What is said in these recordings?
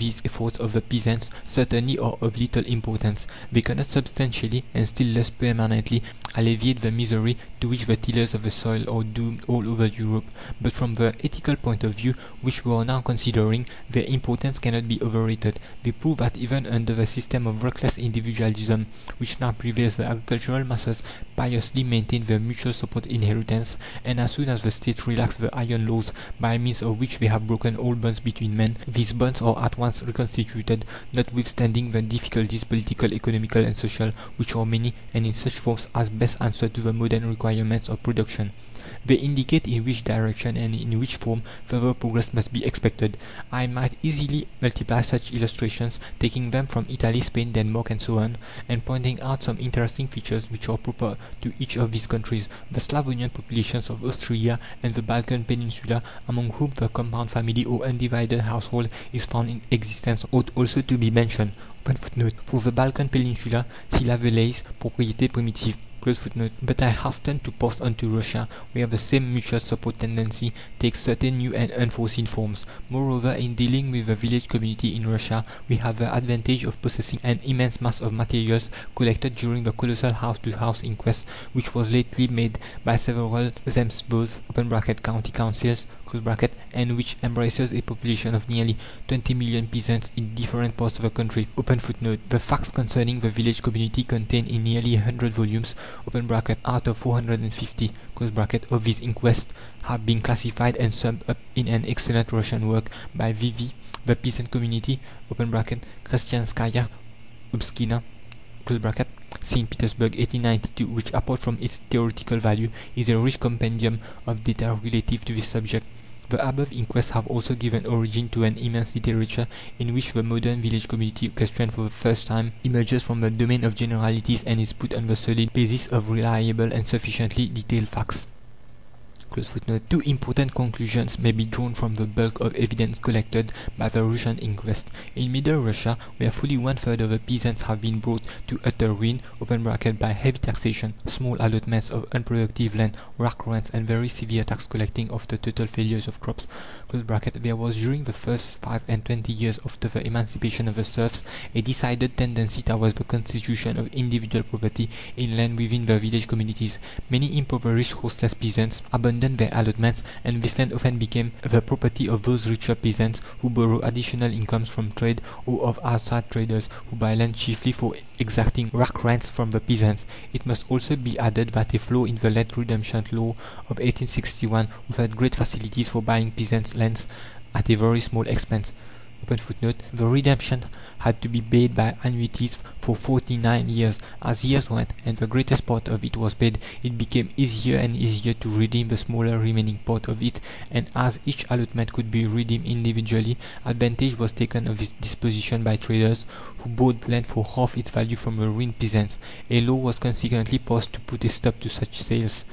these efforts of the peasants certainly are of little importance. They cannot substantially, and still less permanently, alleviate the misery to which the tillers of the soil are doomed all over Europe. But from the ethical point of view, which we are now considering, their importance cannot be overrated. They prove that even under the system of reckless individualism which now prevails, the agricultural masses piously maintain their mutual support inheritance, and as soon as the state relax the iron laws by means of which they have broken all bonds between men, these bonds are at once reconstituted, notwithstanding the difficulties, political, economical, and social, which are many, and in such forms as best answer to the modern requirements of production. They indicate in which direction and in which form further progress must be expected. I might easily multiply such illustrations, taking them from Italy, Spain, Denmark, and so on, and pointing out some interesting features which are proper to each of these countries. The Slavonian populations of Austria and the Balkan Peninsula, among whom the compound family or undivided household is found in existence, ought also to be mentioned. Footnote. For the Balkan Peninsula, see la Valais, propriété primitive. But I hasten to pass on to Russia, where the same mutual support tendency takes certain new and unforeseen forms. Moreover, in dealing with the village community in Russia, we have the advantage of possessing an immense mass of materials collected during the colossal house-to-house inquest which was lately made by several Zemstvos (county councils), and which embraces a population of nearly 20 million peasants in different parts of the country. The facts concerning the village community contained in nearly 100 volumes (out of 450) of these inquests have been classified and summed up in an excellent Russian work by V.V. The Peasant Community (Krestianskaya Ubskina), St. Petersburg, 1892, which, apart from its theoretical value, is a rich compendium of data relative to this subject. The above inquests have also given origin to an immense literature in which the modern village community question for the first time emerges from the domain of generalities and is put on the solid basis of reliable and sufficiently detailed facts. Two important conclusions may be drawn from the bulk of evidence collected by the Russian inquest. In Middle Russia, where fully one-third of the peasants have been brought to utter ruin (by heavy taxation, small allotments of unproductive land, rack rents, and very severe tax collecting after total failures of crops), there was during the first 25 years after the emancipation of the serfs a decided tendency towards the constitution of individual property in land within the village communities. Many impoverished houseless peasants abandoned their allotments, and this land often became the property of those richer peasants who borrow additional incomes from trade or of outside traders who buy land chiefly for exacting rack rents from the peasants. It must also be added that a flaw in the land redemption law of 1861 offered great facilities for buying peasants' lands at a very small expense. The redemption had to be paid by annuities for 49 years. As years went, and the greatest part of it was paid, it became easier and easier to redeem the smaller remaining part of it, and as each allotment could be redeemed individually, advantage was taken of this disposition by traders who bought land for half its value from the ruined peasants. A law was consequently passed to put a stop to such sales.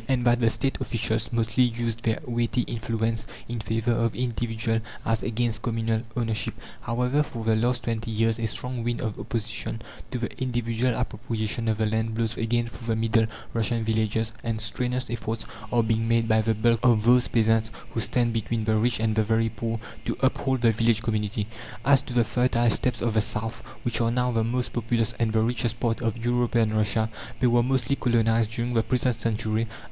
And that the state officials mostly used their weighty influence in favor of individual as against communal ownership. However, for the last 20 years a strong wind of opposition to the individual appropriation of the land blows again through the Middle Russian villages, and strenuous efforts are being made by the bulk of those peasants who stand between the rich and the very poor to uphold the village community. As to the fertile steppes of the south, which are now the most populous and the richest part of European Russia, they were mostly colonized during the present century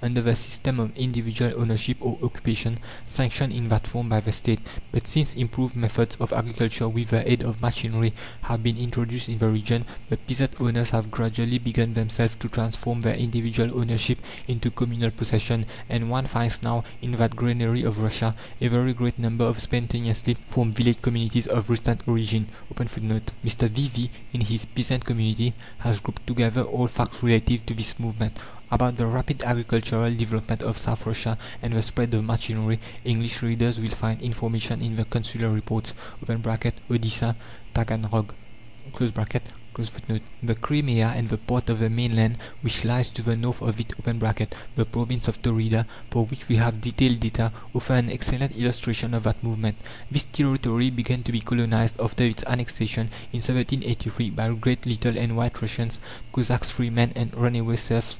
under the system of individual ownership or occupation, sanctioned in that form by the state. But since improved methods of agriculture with the aid of machinery have been introduced in the region, the peasant owners have gradually begun themselves to transform their individual ownership into communal possession, and one finds now in that granary of Russia a very great number of spontaneously formed village communities of recent origin. Mr. V.V. in his Peasant Community has grouped together all facts relative to this movement. About the rapid agricultural development of South Russia and the spread of machinery, English readers will find information in the consular reports (Odessa, Taganrog). The Crimea and the part of the mainland which lies to the north of it (the province of Taurida), for which we have detailed data, offer an excellent illustration of that movement. This territory began to be colonized after its annexation in 1783 by great little and white Russians, Cossacks, freemen, and runaway serfs,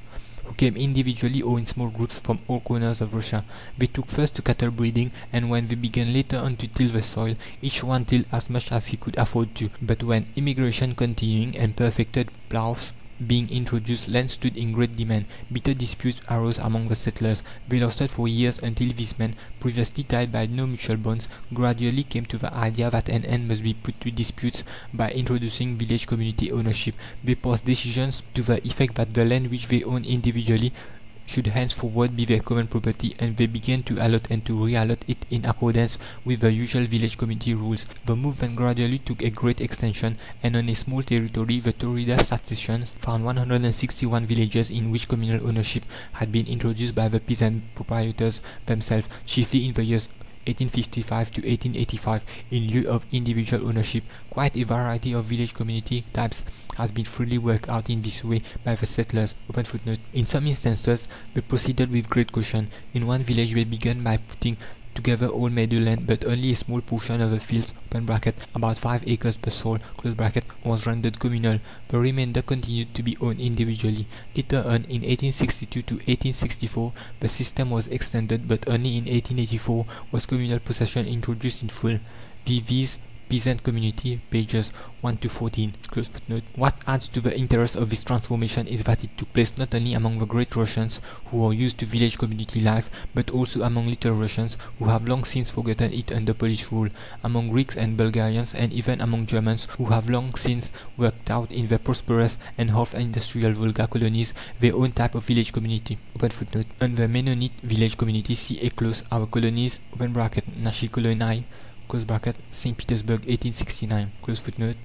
who came individually or in small groups from all corners of Russia. They took first to cattle breeding, and when they began later on to till the soil, each one tilled as much as he could afford to. But when immigration continuing and perfected ploughs being introduced, land stood in great demand. Bitter disputes arose among the settlers. They lasted for years until these men, previously tied by no mutual bonds, gradually came to the idea that an end must be put to disputes by introducing village community ownership. They passed decisions to the effect that the land which they owned individually should henceforward be their common property, and they began to allot and to reallot it in accordance with the usual village community rules. The movement gradually took a great extension, and on a small territory the Torida statisticians found 161 villages in which communal ownership had been introduced by the peasant proprietors themselves, chiefly in the years 1855 to 1885, in lieu of individual ownership. Quite a variety of village community types has been freely worked out in this way by the settlers. In some instances they proceeded with great caution. In one village they began by putting together all meadowland, but only a small portion of the fields (about 5 acres per soul) was rendered communal. The remainder continued to be owned individually. Later on, in 1862 to 1864, the system was extended, but only in 1884 was communal possession introduced in full. VV's Peasant Community, pages 1 to 14. What adds to the interest of this transformation is that it took place not only among the great Russians who are used to village community life, but also among little Russians who have long since forgotten it under Polish rule, among Greeks and Bulgarians, and even among Germans who have long since worked out in their prosperous and half-industrial Volga colonies their own type of village community. On the Mennonite village community, see a close our colonies (Nashi Kolonai) St. Petersburg, 1869.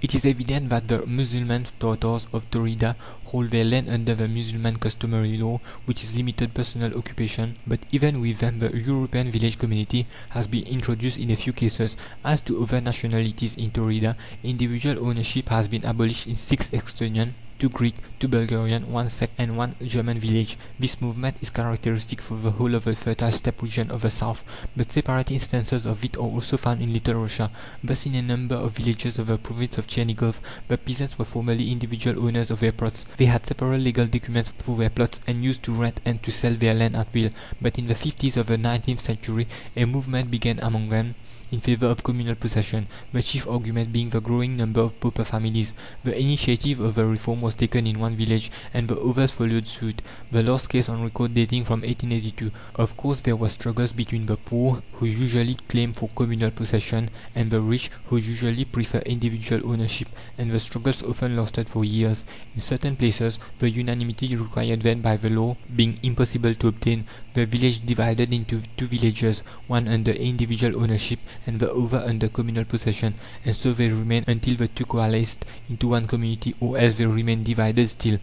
It is evident that the Mussulman Tatars of Torida hold their land under the Mussulman customary law, which is limited personal occupation, but even with them the European village community has been introduced in a few cases. As to other nationalities in Torida, individual ownership has been abolished in 6 Estonian, 2 Greek, 2 Bulgarian, 1 Czech, and 1 German village. This movement is characteristic for the whole of the fertile steppe region of the south, but separate instances of it are also found in Little Russia. Thus, in a number of villages of the province of Chernigov, the peasants were formerly individual owners of their plots. They had separate legal documents for their plots and used to rent and to sell their land at will. But in the 50s of the 19th century, a movement began among them in favor of communal possession, the chief argument being the growing number of pauper families. The initiative of the reform was taken in one village, and the others followed suit, the last case on record dating from 1882. Of course there were struggles between the poor, who usually claim for communal possession, and the rich, who usually prefer individual ownership, and the struggles often lasted for years. In certain places, the unanimity required then by the law being impossible to obtain, the village divided into 2 villages, one under individual ownership and the other under communal possession, and so they remained until the 2 coalesced into one community, or else they remained divided still.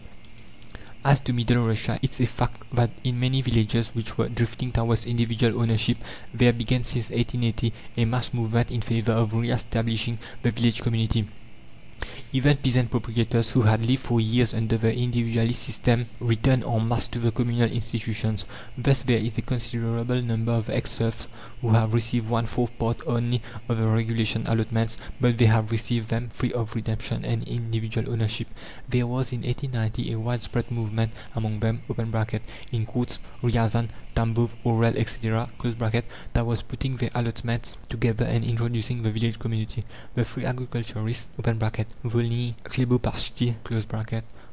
As to Middle Russia, it's a fact that in many villages which were drifting towards individual ownership, there began since 1880 a mass movement in favor of re-establishing the village community. Even peasant proprietors who had lived for years under the individualist system returned en masse to the communal institutions. Thus there is a considerable number of ex-serfs who have received 1/4 part only of the regulation allotments, but they have received them free of redemption and individual ownership. There was in 1890 a widespread movement among them (in quotes, Ryazan, Tambov, Orel, etc.) that was putting their allotments together and introducing the village community. The free agriculturists Volny, Kleboparchti,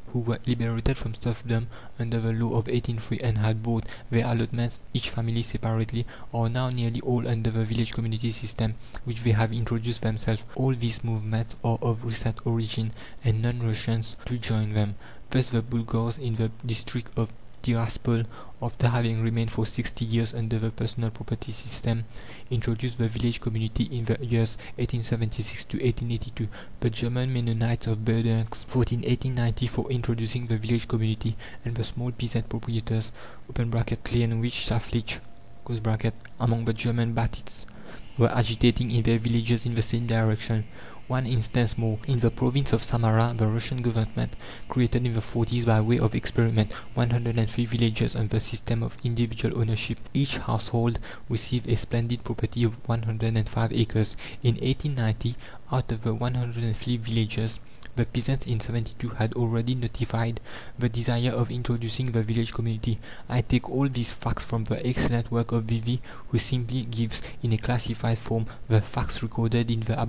who were liberated from serfdom under the law of 1803 and had bought their allotments, each family separately, are now nearly all under the village community system, which they have introduced themselves. All these movements are of recent origin, and non-Russians to join them. Thus the Bulgars in the district of Tiraspol, after having remained for 60 years under the personal property system, introduced the village community in the years 1876 to 1882. The German Mennonites of Berdensk fought in 1890 for introducing the village community, and the small peasant proprietors (Kleinwich, Schaflich) among the German Baptists were agitating in their villages in the same direction. One instance more. In the province of Samara, the Russian government created in the 40s by way of experiment 103 villages on the system of individual ownership. Each household received a splendid property of 105 acres. In 1890, out of the 103 villages, The peasants in 72 had already notified the desire of introducing the village community. I take all these facts from the excellent work of Vivy, who simply gives in a classified form the facts recorded in the